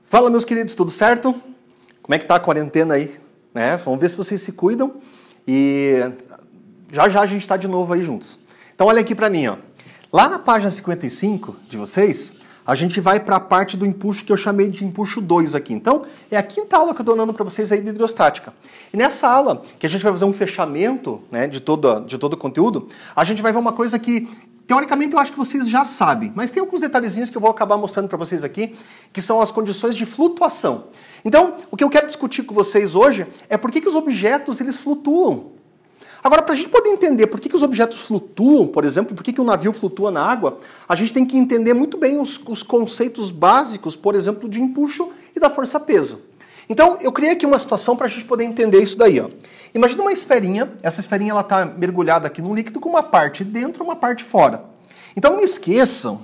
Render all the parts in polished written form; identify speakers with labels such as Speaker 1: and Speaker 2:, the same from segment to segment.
Speaker 1: Fala, meus queridos, tudo certo? Como é que tá a quarentena aí? Né? Vamos ver se vocês se cuidam e já já a gente está de novo aí juntos. Então olha aqui para mim, ó. Lá na página 55 de vocês, a gente vai para a parte do empuxo que eu chamei de empuxo 2 aqui. Então, é a quinta aula que eu estou dando para vocês aí de hidrostática. E nessa aula, que a gente vai fazer um fechamento, né, de todo o conteúdo, a gente vai ver uma coisa que, teoricamente, eu acho que vocês já sabem, mas tem alguns detalhezinhos que eu vou acabar mostrando para vocês aqui, que são as condições de flutuação. Então, o que eu quero discutir com vocês hoje é por que os objetos eles flutuam. Agora, para a gente poder entender por que os objetos flutuam, por exemplo, por que um navio flutua na água, a gente tem que entender muito bem os conceitos básicos, por exemplo, de empuxo e da força-peso. Então, eu criei aqui uma situação para a gente poder entender isso daí. Ó. Imagina uma esferinha, essa esferinha está mergulhada aqui num líquido com uma parte dentro e uma parte fora. Então, não me esqueçam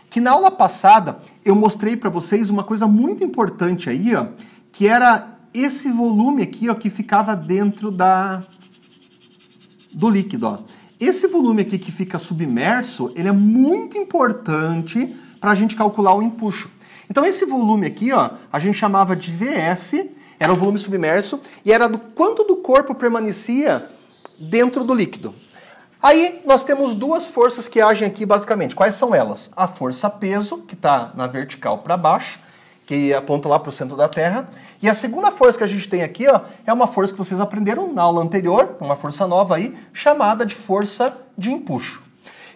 Speaker 1: que na aula passada eu mostrei para vocês uma coisa muito importante aí, ó, que era esse volume aqui, ó, que ficava dentro do líquido. Ó. Esse volume aqui que fica submerso, ele é muito importante para a gente calcular o empuxo. Então esse volume aqui, ó, a gente chamava de VS, era o volume submerso, e era do quanto do corpo permanecia dentro do líquido. Aí nós temos duas forças que agem aqui basicamente. Quais são elas? A força-peso, que está na vertical para baixo, que aponta lá para o centro da Terra. E a segunda força que a gente tem aqui, ó, é uma força que vocês aprenderam na aula anterior, uma força nova aí, chamada de força de empuxo.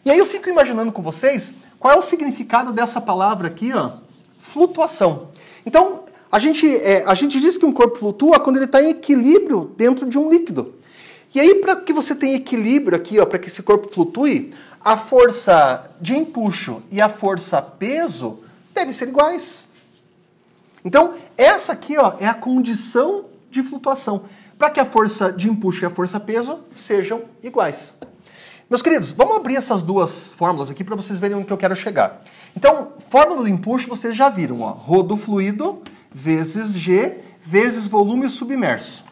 Speaker 1: E aí eu fico imaginando com vocês qual é o significado dessa palavra aqui, ó, flutuação. Então, a gente diz que um corpo flutua quando ele está em equilíbrio dentro de um líquido. E aí, para que você tenha equilíbrio aqui, ó, para que esse corpo flutue, a força de empuxo e a força peso devem ser iguais. Então, essa aqui, ó, é a condição de flutuação, para que a força de empuxo e a força peso sejam iguais. Meus queridos, vamos abrir essas duas fórmulas aqui para vocês verem onde que eu quero chegar. Então, fórmula do empuxo vocês já viram, ó, ρ do fluido vezes G vezes volume submerso,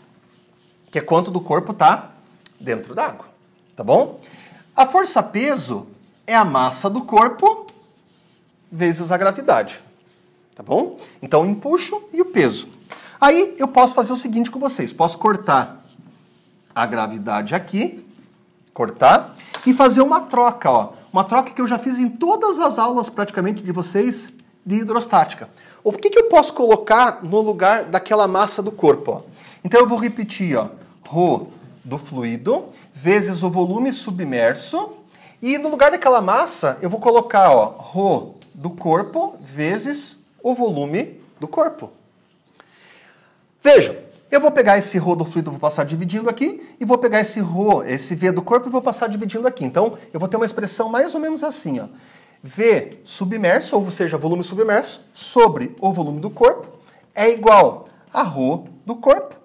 Speaker 1: que é quanto do corpo está dentro d'água, tá bom? A força-peso é a massa do corpo vezes a gravidade. Tá bom? Então, o empuxo e o peso. Aí, eu posso fazer o seguinte com vocês. Posso cortar a gravidade aqui, cortar, e fazer uma troca, ó. Uma troca que eu já fiz em todas as aulas, praticamente, de vocês, de hidrostática. O que eu posso colocar no lugar daquela massa do corpo, ó? Então, eu vou repetir, ó. ρ do fluido vezes o volume submerso. E no lugar daquela massa, eu vou colocar, ó, ρ do corpo vezes o volume do corpo. Veja, eu vou pegar esse ρ do fluido, vou passar dividindo aqui, e vou pegar esse V do corpo e vou passar dividindo aqui. Então, eu vou ter uma expressão mais ou menos assim, ó. V submerso, ou seja, volume submerso, sobre o volume do corpo, é igual a ρ do corpo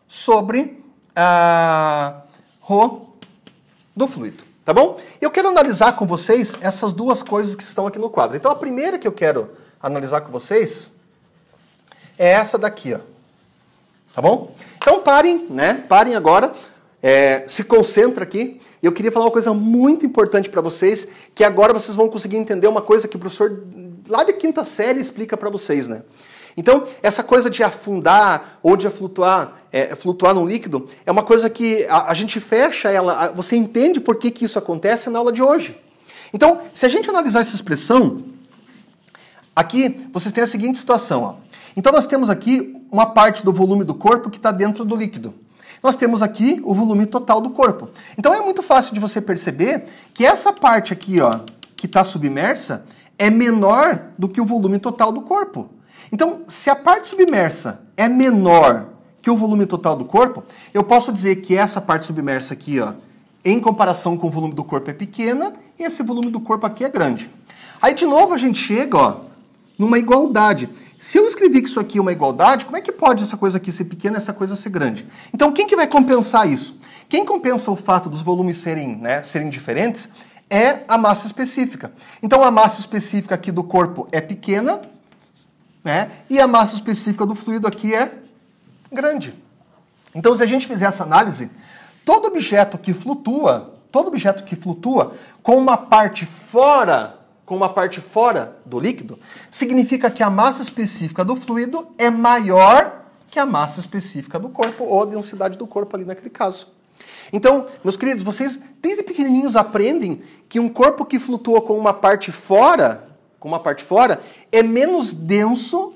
Speaker 1: sobre a ρ do fluido. Tá bom? Eu quero analisar com vocês essas duas coisas que estão aqui no quadro. Então, a primeira que eu quero analisar com vocês é essa daqui, ó. Tá bom? Então parem, né? Parem agora, se concentra aqui. Eu queria falar uma coisa muito importante para vocês, que agora vocês vão conseguir entender uma coisa que o professor lá de quinta série explica para vocês, né? Então, essa coisa de afundar ou de flutuar num líquido, é uma coisa que a gente fecha ela, você entende por que isso acontece na aula de hoje. Então, se a gente analisar essa expressão, aqui, vocês têm a seguinte situação. Ó. Então, nós temos aqui uma parte do volume do corpo que está dentro do líquido. Nós temos aqui o volume total do corpo. Então, é muito fácil de você perceber que essa parte aqui, ó, que está submersa, é menor do que o volume total do corpo. Então, se a parte submersa é menor que o volume total do corpo, eu posso dizer que essa parte submersa aqui, ó, em comparação com o volume do corpo é pequena, e esse volume do corpo aqui é grande. Aí, de novo, a gente chega, ó, numa igualdade. Se eu escrevi que isso aqui é uma igualdade, como é que pode essa coisa aqui ser pequena e essa coisa ser grande? Então, quem que vai compensar isso? Quem compensa o fato dos volumes serem diferentes é a massa específica. Então, a massa específica aqui do corpo é pequena, né? E a massa específica do fluido aqui é grande. Então, se a gente fizer essa análise, todo objeto que flutua com uma parte fora com uma parte fora do líquido, significa que a massa específica do fluido é maior que a massa específica do corpo, ou a densidade do corpo ali naquele caso. Então, meus queridos, vocês desde pequenininhos aprendem que um corpo que flutua com uma parte fora, é menos denso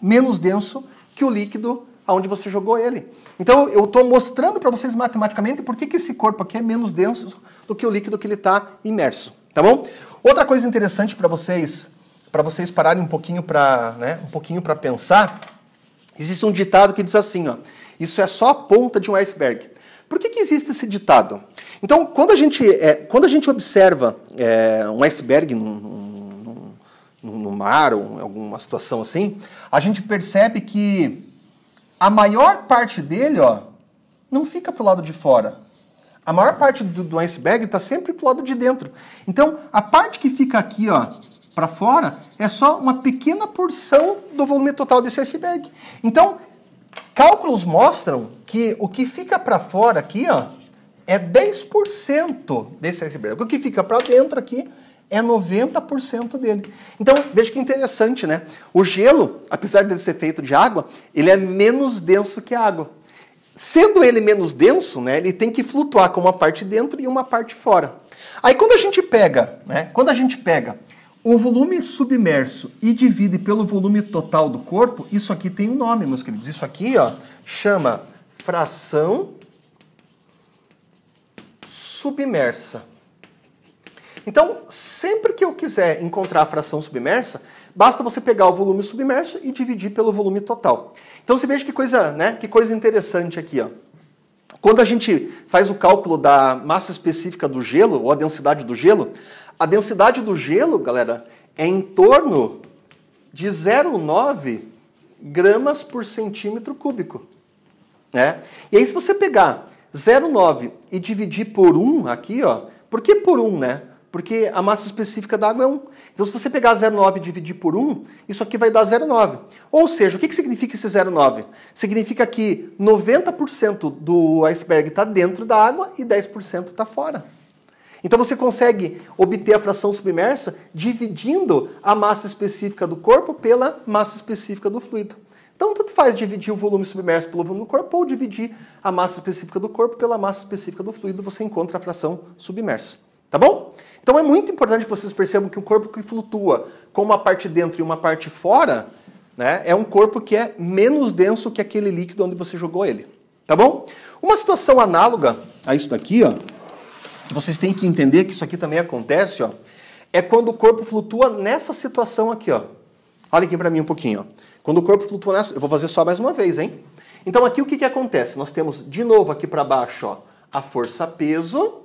Speaker 1: que o líquido aonde você jogou ele. Então, eu estou mostrando para vocês matematicamente por que esse corpo aqui é menos denso do que o líquido que ele está imerso. Tá bom? Outra coisa interessante para vocês pararem um pouquinho para pensar, existe um ditado que diz assim, ó, isso é só a ponta de um iceberg. Por que existe esse ditado? Então, quando a gente observa um iceberg no mar ou em alguma situação assim, a gente percebe que a maior parte dele, ó, não fica pro lado de fora. A maior parte do iceberg está sempre pro lado de dentro. Então, a parte que fica aqui, ó, para fora, é só uma pequena porção do volume total desse iceberg. Então, cálculos mostram que o que fica para fora aqui, ó, é 10% desse iceberg. O que fica para dentro aqui é 90% dele. Então, veja que interessante, né? O gelo, apesar de ser feito de água, ele é menos denso que a água. Sendo ele menos denso, né, ele tem que flutuar com uma parte dentro e uma parte fora. Aí quando a gente pega o volume submerso e divide pelo volume total do corpo, isso aqui tem um nome, meus queridos. Isso aqui, ó, chama fração submersa. Então, sempre que eu quiser encontrar a fração submersa, basta você pegar o volume submerso e dividir pelo volume total. Então, você veja que coisa, né, que coisa interessante aqui, ó. Quando a gente faz o cálculo da massa específica do gelo, ou a densidade do gelo, galera, é em torno de 0,9 gramas por centímetro cúbico. Né? E aí, se você pegar 0,9 e dividir por 1 aqui, ó, por que por 1, né? Porque a massa específica da água é 1. Então, se você pegar 0,9 e dividir por 1, isso aqui vai dar 0,9. Ou seja, o que significa esse 0,9? Significa que 90% do iceberg está dentro da água e 10% está fora. Então, você consegue obter a fração submersa dividindo a massa específica do corpo pela massa específica do fluido. Então, tanto faz dividir o volume submerso pelo volume do corpo ou dividir a massa específica do corpo pela massa específica do fluido, você encontra a fração submersa. Tá bom? Então é muito importante que vocês percebam que o corpo que flutua com uma parte dentro e uma parte fora, né, é um corpo que é menos denso que aquele líquido onde você jogou ele. Tá bom? Uma situação análoga a isso daqui, ó, que vocês têm que entender que isso aqui também acontece, ó, é quando o corpo flutua nessa situação aqui, ó. Olha aqui para mim um pouquinho, ó. Quando o corpo flutua nessa... Eu vou fazer só mais uma vez, hein? Então aqui o que acontece? Nós temos de novo aqui para baixo, ó, a força-peso.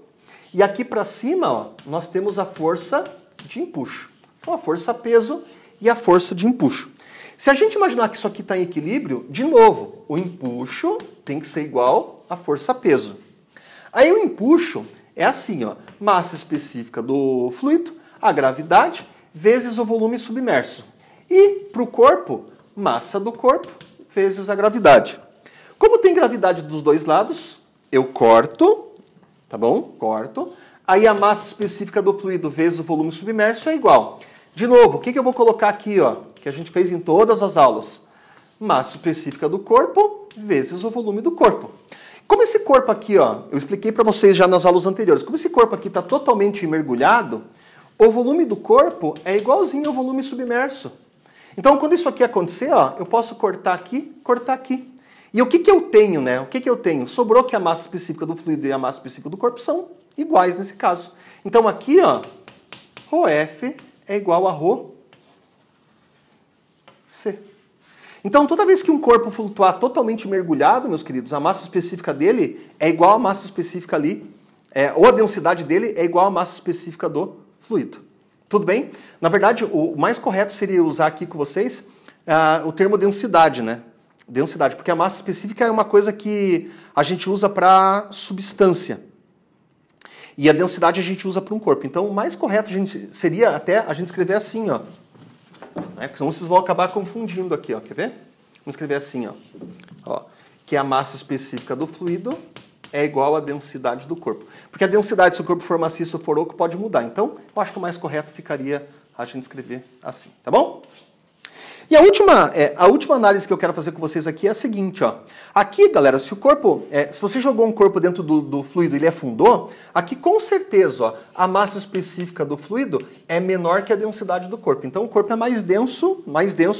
Speaker 1: E aqui para cima, ó, nós temos a força de empuxo. Então, a força-peso e a força de empuxo. Se a gente imaginar que isso aqui está em equilíbrio, de novo, o empuxo tem que ser igual à força-peso. Aí o empuxo é assim, ó, massa específica do fluido, a gravidade, vezes o volume submerso. E para o corpo, massa do corpo, vezes a gravidade. Como tem gravidade dos dois lados, eu corto... Tá bom? Corto. Aí a massa específica do fluido vezes o volume submerso é igual. De novo, o que eu vou colocar aqui, ó? Que a gente fez em todas as aulas. Massa específica do corpo vezes o volume do corpo. Como esse corpo aqui, ó, eu expliquei para vocês já nas aulas anteriores, como esse corpo aqui está totalmente mergulhado, o volume do corpo é igualzinho ao volume submerso. Então, quando isso aqui acontecer, ó, eu posso cortar aqui, cortar aqui. E o que eu tenho, né? O que eu tenho? Sobrou que a massa específica do fluido e a massa específica do corpo são iguais nesse caso. Então aqui, ó, ρF é igual a ρC. Então toda vez que um corpo flutuar totalmente mergulhado, meus queridos, a massa específica dele é igual à massa específica ali, ou a densidade dele é igual à massa específica do fluido. Tudo bem? Na verdade, o mais correto seria usar aqui com vocês o termo densidade, né? Densidade, porque a massa específica é uma coisa que a gente usa para substância. E a densidade a gente usa para um corpo. Então, o mais correto seria até a gente escrever assim, ó. Né? Porque senão vocês vão acabar confundindo aqui, ó. Quer ver? Vamos escrever assim, ó. Ó. Que a massa específica do fluido é igual à densidade do corpo. Porque a densidade, se o corpo for maciço ou for oco, pode mudar. Então, eu acho que o mais correto ficaria a gente escrever assim, tá bom? E a última análise que eu quero fazer com vocês aqui é a seguinte, ó. Aqui, galera, se o corpo, se você jogou um corpo dentro do fluido e ele afundou, aqui com certeza, ó, a massa específica do fluido é menor que a densidade do corpo. Então o corpo é mais denso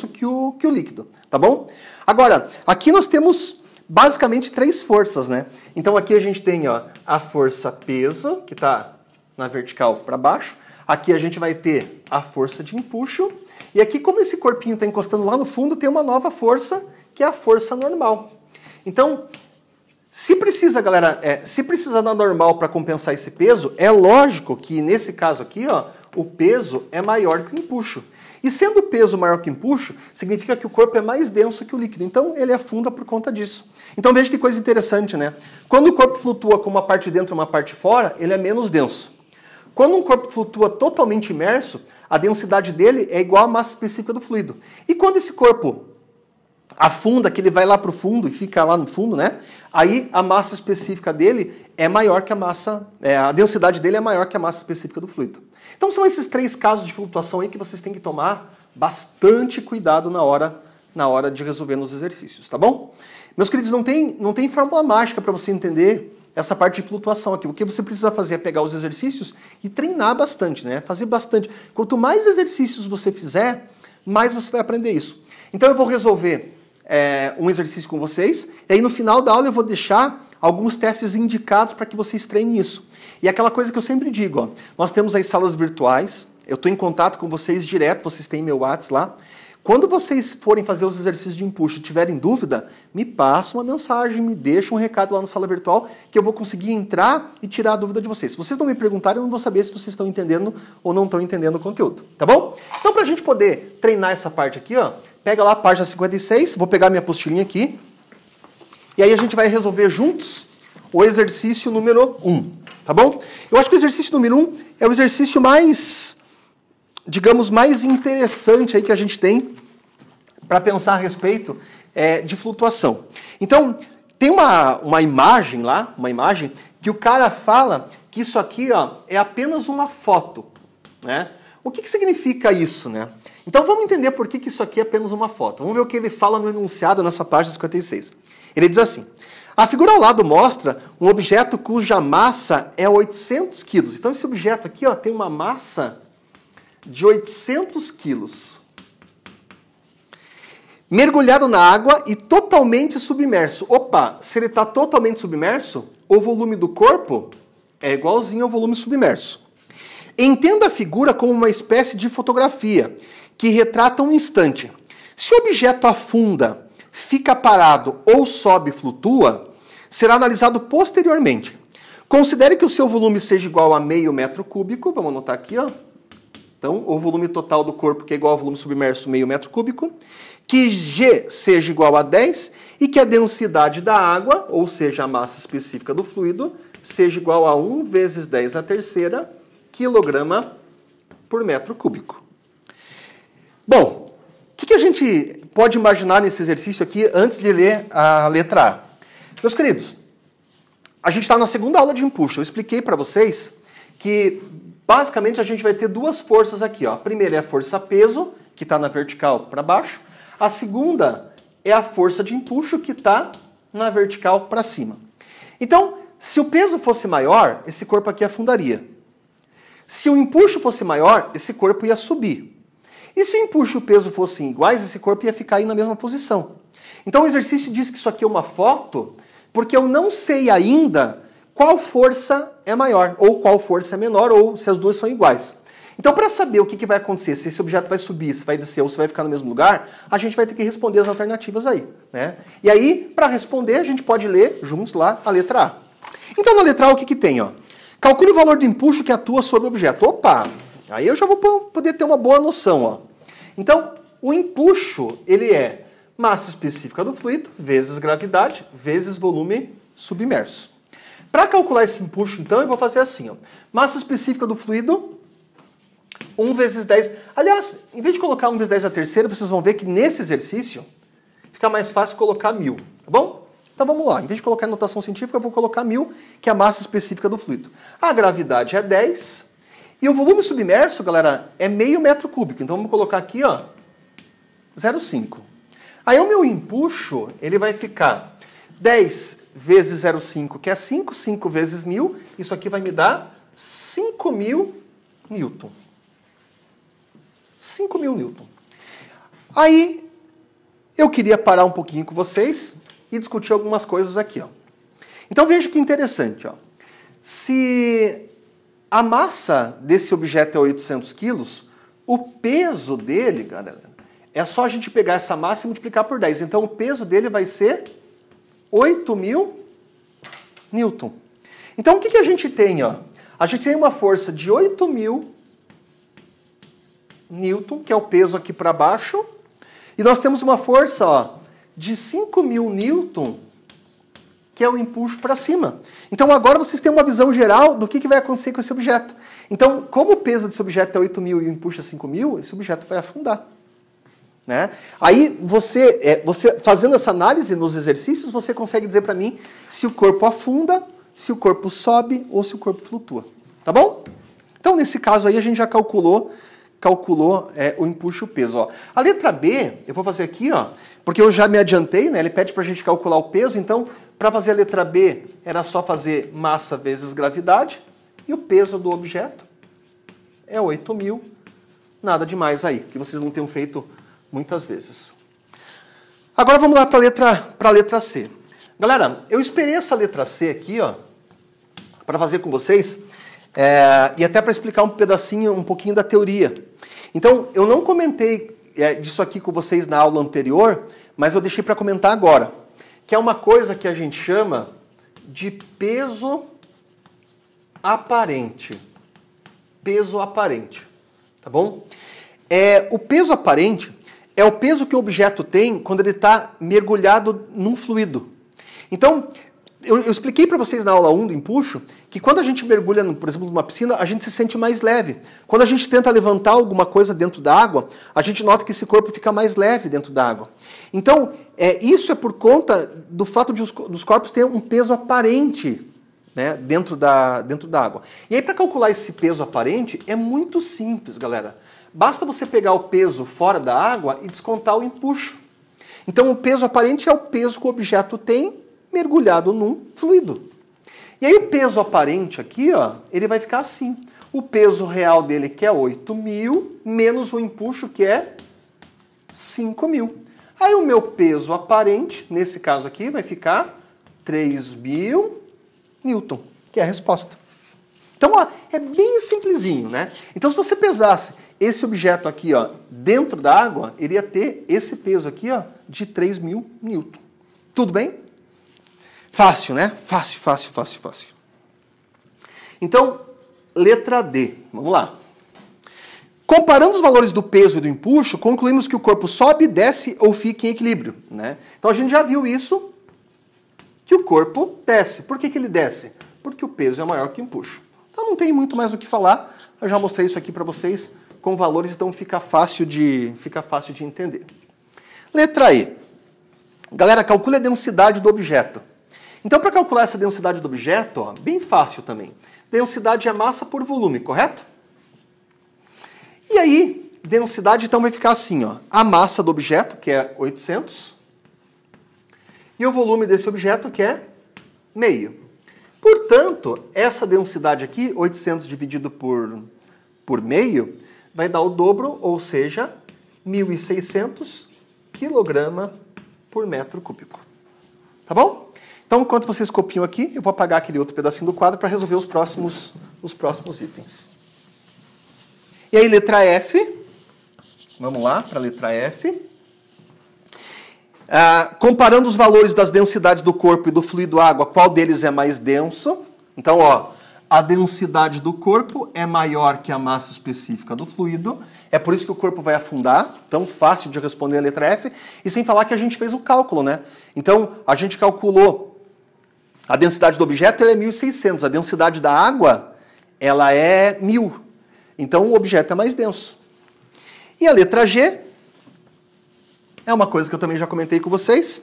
Speaker 1: que o líquido, tá bom? Agora, aqui nós temos basicamente 3 forças, né? Então aqui a gente tem, ó, a força peso, que está na vertical para baixo. Aqui a gente vai ter a força de empuxo. E aqui, como esse corpinho está encostando lá no fundo, tem uma nova força, que é a força normal. Então, se precisa, galera, se precisar da normal para compensar esse peso, é lógico que nesse caso aqui, ó, o peso é maior que o empuxo. E sendo o peso maior que o empuxo, significa que o corpo é mais denso que o líquido. Então, ele afunda por conta disso. Então, veja que coisa interessante, né? Quando o corpo flutua com uma parte dentro e uma parte fora, ele é menos denso. Quando um corpo flutua totalmente imerso, a densidade dele é igual à massa específica do fluido. E quando esse corpo afunda, que ele vai lá para o fundo e fica lá no fundo, né? Aí a massa específica dele é maior que a massa, a densidade dele é maior que a massa específica do fluido. Então são esses 3 casos de flutuação aí que vocês têm que tomar bastante cuidado na hora de resolver nos exercícios, tá bom? Meus queridos, não tem fórmula mágica para você entender essa parte de flutuação aqui. O que você precisa fazer é pegar os exercícios e treinar bastante, né? Fazer bastante. Quanto mais exercícios você fizer, mais você vai aprender isso. Então eu vou resolver um exercício com vocês, e aí no final da aula eu vou deixar alguns testes indicados para que vocês treinem isso. E aquela coisa que eu sempre digo, ó, nós temos as salas virtuais, eu estou em contato com vocês direto, vocês têm meu WhatsApp lá. Quando vocês forem fazer os exercícios de empuxo e tiverem dúvida, me passa uma mensagem, me deixa um recado lá na sala virtual que eu vou conseguir entrar e tirar a dúvida de vocês. Se vocês não me perguntarem, eu não vou saber se vocês estão entendendo ou não estão entendendo o conteúdo, tá bom? Então, para a gente poder treinar essa parte aqui, ó, pega lá a página 56, vou pegar minha apostilinha aqui, e aí a gente vai resolver juntos o exercício número 1, tá bom? Eu acho que o exercício número 1 é o exercício mais, digamos, mais interessante aí que a gente tem para pensar a respeito de flutuação. Então, tem uma imagem lá, que o cara fala que isso aqui, ó, é apenas uma foto, né? O que significa isso, né? Então vamos entender por que isso aqui é apenas uma foto. Vamos ver o que ele fala no enunciado nessa página 56. Ele diz assim: a figura ao lado mostra um objeto cuja massa é 800 quilos. Então esse objeto aqui, ó, tem uma massa de 800 quilos. Mergulhado na água e totalmente submerso. Opa, se ele está totalmente submerso, o volume do corpo é igualzinho ao volume submerso. Entenda a figura como uma espécie de fotografia que retrata um instante. Se o objeto afunda, fica parado ou sobe e flutua, será analisado posteriormente. Considere que o seu volume seja igual a meio metro cúbico. Vamos anotar aqui, ó. Então, o volume total do corpo, que é igual ao volume submerso, meio metro cúbico. Que G seja igual a 10 e que a densidade da água, ou seja, a massa específica do fluido, seja igual a 1 vezes 10 à terceira quilograma por metro cúbico. Bom, o que a gente pode imaginar nesse exercício aqui antes de ler a letra A? Meus queridos, a gente está na segunda aula de empuxo. Eu expliquei para vocês que basicamente a gente vai ter 2 forças aqui, ó. A primeira é a força peso, que está na vertical para baixo. A segunda é a força de empuxo, que está na vertical para cima. Então, se o peso fosse maior, esse corpo aqui afundaria. Se o empuxo fosse maior, esse corpo ia subir. E se o empuxo e o peso fossem iguais, esse corpo ia ficar aí na mesma posição. Então o exercício diz que isso aqui é uma foto, porque eu não sei ainda qual força é maior, ou qual força é menor, ou se as duas são iguais. Então, para saber o que vai acontecer, se esse objeto vai subir, se vai descer ou se vai ficar no mesmo lugar, a gente vai ter que responder as alternativas aí, né? E aí, para responder, a gente pode ler juntos lá a letra A. Então, na letra A, o que tem, ó? Calcule o valor do empuxo que atua sobre o objeto. Opa! Aí eu já vou poder ter uma boa noção, ó. Então, o empuxo, ele é massa específica do fluido, vezes gravidade, vezes volume submerso. Para calcular esse empuxo, então, eu vou fazer assim, ó. Massa específica do fluido, 1 vezes 10. Aliás, em vez de colocar 1 vezes 10 à terceira, vocês vão ver que nesse exercício fica mais fácil colocar 1000, tá bom? Então vamos lá, em vez de colocar em notação científica, eu vou colocar 1000, que é a massa específica do fluido. A gravidade é 10, E o volume submerso, galera, é meio metro cúbico. Então vamos colocar aqui, ó, 0,5. Aí o meu empuxo, ele vai ficar 10 vezes 0,5, que é 5, 5 vezes 1000. Isso aqui vai me dar 5.000 Newton. 5.000 Newton. Aí eu queria parar um pouquinho com vocês e discutir algumas coisas aqui, ó. Então veja que interessante, ó. Se a massa desse objeto é 800 quilos, o peso dele, galera, é só a gente pegar essa massa e multiplicar por 10. Então o peso dele vai ser 8.000 Newton. Então o que a gente tem, ó? A gente tem uma força de 8.000 Newton, que é o peso aqui para baixo, e nós temos uma força, ó, de 5.000 Newton, que é o empuxo para cima. Então agora vocês têm uma visão geral do que vai acontecer com esse objeto. Então, como o peso desse objeto é 8.000 e o empuxo é 5.000, esse objeto vai afundar. Né? Aí você fazendo essa análise nos exercícios, você consegue dizer para mim se o corpo afunda, se o corpo sobe ou se o corpo flutua. Tá bom? Então, nesse caso aí, a gente já calculou o empuxo e o peso. Ó. A letra B, eu vou fazer aqui, ó, porque eu já me adiantei, né? Ele pede para a gente calcular o peso, então, para fazer a letra B, era só fazer massa vezes gravidade, e o peso do objeto é 8.000. Nada demais aí, que vocês não tenham feito muitas vezes. Agora vamos lá para a letra C. Galera, eu esperei essa letra C aqui, ó, para fazer com vocês, e até para explicar um pouquinho da teoria. Então, eu não comentei disso aqui com vocês na aula anterior, mas eu deixei para comentar agora, que é uma coisa que a gente chama de peso aparente. Peso aparente, tá bom? O peso aparente é o peso que o objeto tem quando ele está mergulhado num fluido. Então, eu expliquei para vocês na aula 1 do empuxo que quando a gente mergulha, por exemplo, numa piscina, a gente se sente mais leve. Quando a gente tenta levantar alguma coisa dentro da água, a gente nota que esse corpo fica mais leve dentro da água. Então, isso é por conta do fato dos corpos terem um peso aparente, né, dentro da água. E aí, para calcular esse peso aparente, é muito simples, galera. Basta você pegar o peso fora da água e descontar o empuxo. Então, o peso aparente é o peso que o objeto tem mergulhado num fluido. E aí o peso aparente aqui, ó, ele vai ficar assim. O peso real dele, que é 8.000, menos o empuxo, que é 5.000. Aí o meu peso aparente, nesse caso aqui, vai ficar 3.000 Newton, que é a resposta. Então, ó, é bem simplesinho, né? Então, se você pesasse esse objeto aqui, ó, dentro da água, ele ia ter esse peso aqui, ó, de 3.000 Newton. Tudo bem? Fácil, né? Fácil, fácil, fácil, fácil. Então, letra D. Vamos lá. Comparando os valores do peso e do empuxo, concluímos que o corpo sobe, desce ou fica em equilíbrio, né? Então, a gente já viu isso, que o corpo desce. Por que ele desce? Porque o peso é maior que o empuxo. Então, não tem muito mais o que falar. Eu já mostrei isso aqui para vocês com valores, então fica fácil de entender. Letra E. Galera, calcule a densidade do objeto. Então, para calcular essa densidade do objeto, ó, bem fácil também. Densidade é massa por volume, correto? E aí, densidade então vai ficar assim, ó. A massa do objeto, que é 800, e o volume desse objeto, que é meio. Portanto, essa densidade aqui, 800 dividido por meio, vai dar o dobro, ou seja, 1.600 kg por metro cúbico. Tá bom? Então, enquanto vocês copiam aqui, eu vou apagar aquele outro pedacinho do quadro para resolver os próximos itens. E aí, letra F. Vamos lá para a letra F. Comparando os valores das densidades do corpo e do fluido água, qual deles é mais denso? Então, ó, a densidade do corpo é maior que a massa específica do fluido. É por isso que o corpo vai afundar. Tão fácil de responder a letra F. E sem falar que a gente fez o cálculo, né? Então, a gente calculou a densidade do objeto, ela é 1.600. A densidade da água, ela é 1.000. Então, o objeto é mais denso. E a letra G é uma coisa que eu também já comentei com vocês.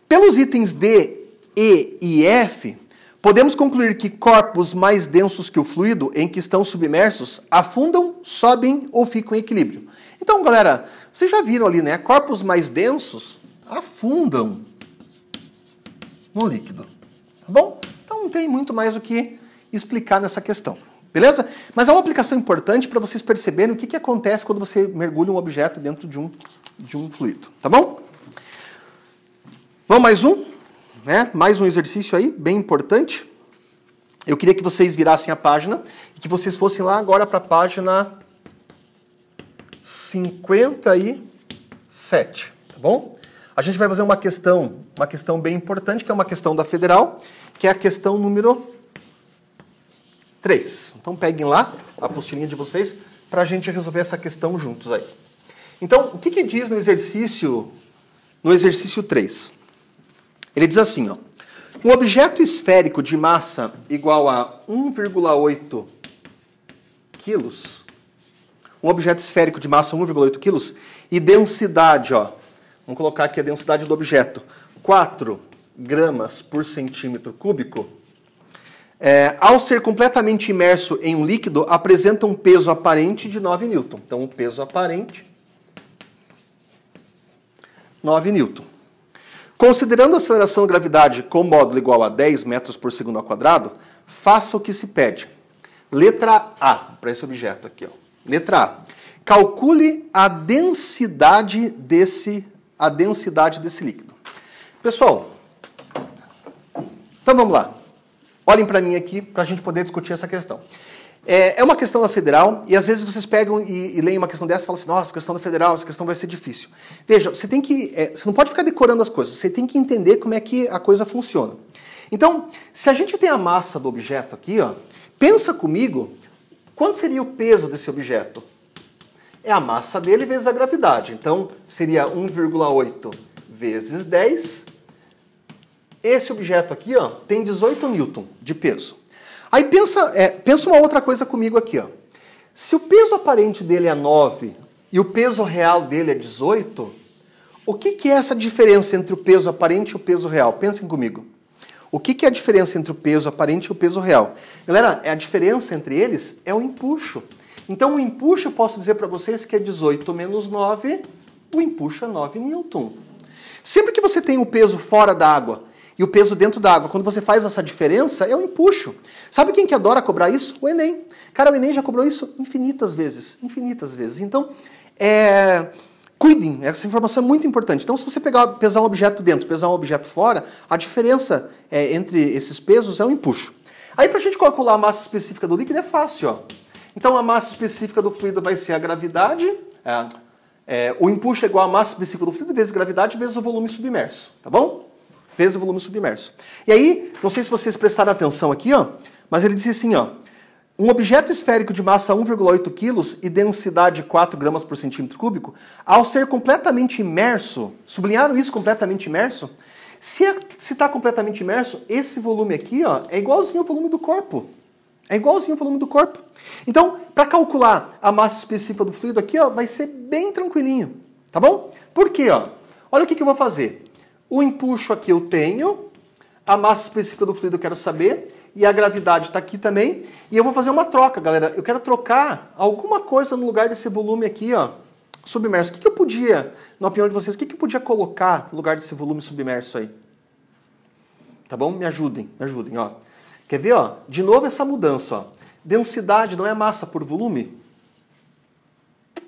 Speaker 1: Pelos itens D, E e F, podemos concluir que corpos mais densos que o fluido em que estão submersos afundam, sobem ou ficam em equilíbrio. Então, galera, vocês já viram ali, né? Corpos mais densos afundam no líquido. Tá bom? Então não tem muito mais o que explicar nessa questão. Beleza? Mas é uma aplicação importante para vocês perceberem o que acontece quando você mergulha um objeto dentro de um fluido. Tá bom? Vamos mais um? Né? Mais um exercício aí, bem importante. Eu queria que vocês virassem a página e que vocês fossem lá agora para a página 57. Tá bom? A gente vai fazer uma questão bem importante, que é uma questão da Federal, que é a questão número 3. Então peguem lá a apostilinha de vocês para a gente resolver essa questão juntos aí. Então, o que diz no exercício 3? Ele diz assim, ó, um objeto esférico de massa igual a 1,8 quilos, um objeto esférico de massa 1,8 quilos e densidade, ó, vamos colocar aqui a densidade do objeto, 4 gramas por centímetro cúbico, ao ser completamente imerso em um líquido, apresenta um peso aparente de 9 newton. Então, o peso aparente, 9 newton. Considerando a aceleração da gravidade com módulo igual a 10 metros por segundo ao quadrado, faça o que se pede. Letra A, para esse objeto aqui, ó. Letra A. Calcule a densidade desse líquido. Pessoal, então vamos lá. Olhem para mim aqui para a gente poder discutir essa questão. É uma questão da Federal e às vezes vocês pegam e leem uma questão dessa e falam assim, nossa, questão da Federal, essa questão vai ser difícil. Veja, você não pode ficar decorando as coisas, você tem que entender como é que a coisa funciona. Então, se a gente tem a massa do objeto aqui, ó, pensa comigo, quanto seria o peso desse objeto? É a massa dele vezes a gravidade. Então, seria 1,8 vezes 10. Esse objeto aqui, ó, tem 18 newton de peso. Aí pensa uma outra coisa comigo aqui, ó. Se o peso aparente dele é 9 e o peso real dele é 18, o que é essa diferença entre o peso aparente e o peso real? Pensem comigo. O que é a diferença entre o peso aparente e o peso real? Galera, a diferença entre eles é o empuxo. Então, o empuxo, eu posso dizer para vocês que é 18 menos 9, o empuxo é 9 newton. Sempre que você tem o peso fora da água e o peso dentro da água, quando você faz essa diferença, é o empuxo. Sabe quem que adora cobrar isso? O Enem. Cara, o Enem já cobrou isso infinitas vezes. Infinitas vezes. Então, cuidem, essa informação é muito importante. Então, se você pesar um objeto dentro, pesar um objeto fora, a diferença entre esses pesos é o empuxo. Aí, para a gente calcular a massa específica do líquido, é fácil, ó. Então, a massa específica do fluido vai ser a gravidade. O empuxo é igual à massa específica do fluido vezes gravidade vezes o volume submerso. Tá bom? Vezes o volume submerso. E aí, não sei se vocês prestaram atenção aqui, ó, mas ele disse assim, ó, um objeto esférico de massa 1,8 kg e densidade 4 gramas por centímetro cúbico, ao ser completamente imerso, sublinharam isso, completamente imerso? Se está completamente imerso, esse volume aqui, ó, é igualzinho ao volume do corpo. É igualzinho ao volume do corpo. Então, para calcular a massa específica do fluido aqui, ó, vai ser bem tranquilinho, tá bom? Por quê, ó? Olha o que eu vou fazer. O empuxo aqui eu tenho, a massa específica do fluido eu quero saber, e a gravidade está aqui também. E eu vou fazer uma troca, galera. Eu quero trocar alguma coisa no lugar desse volume aqui, ó, submerso. O que eu podia, na opinião de vocês, o que eu podia colocar no lugar desse volume submerso aí? Tá bom? Me ajudem, ó. Quer ver, ó? De novo essa mudança, ó. Densidade não é massa por volume?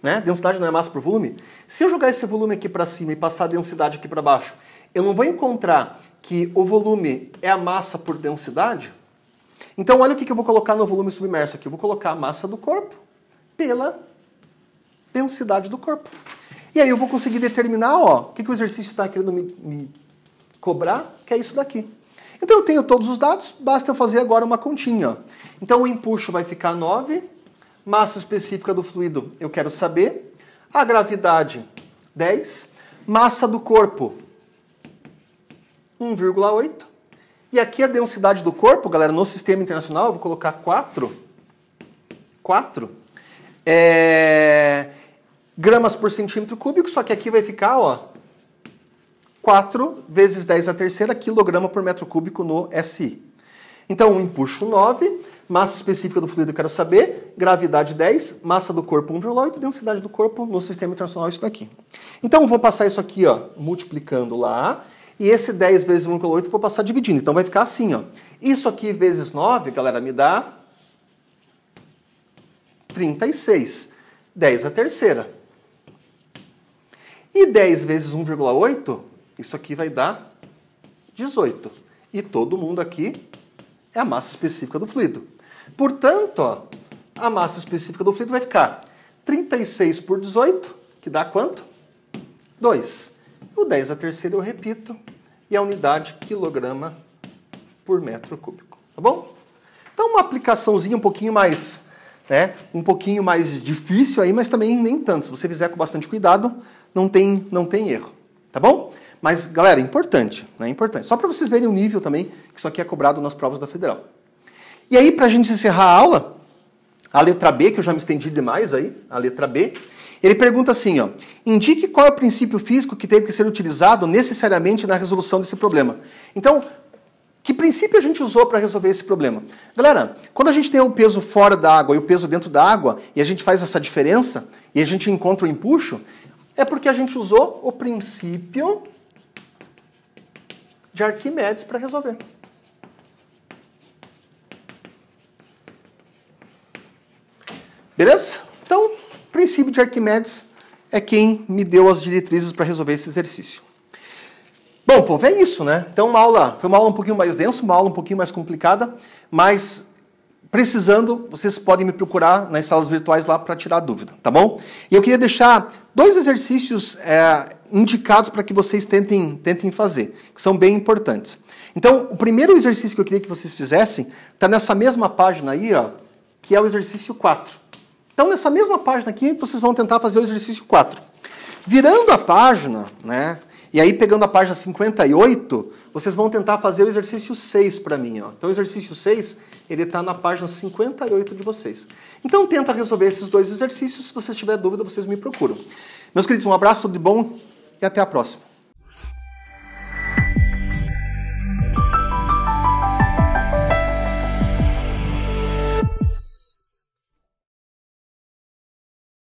Speaker 1: Né? Densidade não é massa por volume? Se eu jogar esse volume aqui para cima e passar a densidade aqui para baixo, eu não vou encontrar que o volume é a massa por densidade? Então, olha o que eu vou colocar no volume submerso aqui. Eu vou colocar a massa do corpo pela densidade do corpo. E aí eu vou conseguir determinar, ó, o que o exercício está querendo me cobrar, que é isso daqui. Então, eu tenho todos os dados, basta eu fazer agora uma continha. Ó. Então, o empuxo vai ficar 9, massa específica do fluido eu quero saber, a gravidade 10, massa do corpo 1,8. E aqui a densidade do corpo, galera, no sistema internacional, eu vou colocar 4 gramas por centímetro cúbico, só que aqui vai ficar, ó, 4 vezes 10 a terceira quilograma por metro cúbico no SI. Então, empuxo 9, massa específica do fluido eu quero saber, gravidade 10, massa do corpo 1,8, densidade do corpo no sistema internacional isso daqui. Então, vou passar isso aqui, ó, multiplicando lá, e esse 10 vezes 1,8 eu vou passar dividindo. Então, vai ficar assim, ó. Isso aqui vezes 9, galera, me dá 36. 10 a terceira. E 10 vezes 1,8, isso aqui vai dar 18. E todo mundo aqui é a massa específica do fluido. Portanto, ó, a massa específica do fluido vai ficar 36 por 18, que dá quanto? 2. O 10 a terceira eu repito, e a unidade quilograma por metro cúbico. Tá bom? Então, uma aplicaçãozinha um pouquinho mais, né, um pouquinho mais difícil aí, mas também nem tanto. Se você fizer com bastante cuidado, não tem erro. Tá bom? Mas, galera, importante, né? Importante. Só para vocês verem o nível também, que isso aqui é cobrado nas provas da Federal. E aí, para a gente encerrar a aula, a letra B, que eu já me estendi demais aí, a letra B, ele pergunta assim, ó, indique qual é o princípio físico que teve que ser utilizado necessariamente na resolução desse problema. Então, que princípio a gente usou para resolver esse problema? Galera, quando a gente tem o peso fora da água e o peso dentro da água, e a gente faz essa diferença, e a gente encontra o empuxo, é porque a gente usou o princípio de Arquimedes para resolver. Beleza? Então, o princípio de Arquimedes é quem me deu as diretrizes para resolver esse exercício. Bom, povo, é isso, né? Então, foi uma aula um pouquinho mais densa, uma aula um pouquinho mais complicada, mas precisando, vocês podem me procurar nas salas virtuais lá para tirar dúvida, tá bom? E eu queria deixar 2 exercícios indicados para que vocês tentem fazer, que são bem importantes. Então, o primeiro exercício que eu queria que vocês fizessem está nessa mesma página aí, ó, que é o exercício 4. Então, nessa mesma página aqui, vocês vão tentar fazer o exercício 4. Virando a página, né? E aí, pegando a página 58, vocês vão tentar fazer o exercício 6 para mim, ó. Então, o exercício 6, ele está na página 58 de vocês. Então, tenta resolver esses 2 exercícios. Se vocês tiverem dúvida, vocês me procuram. Meus queridos, um abraço, tudo de bom e até a próxima.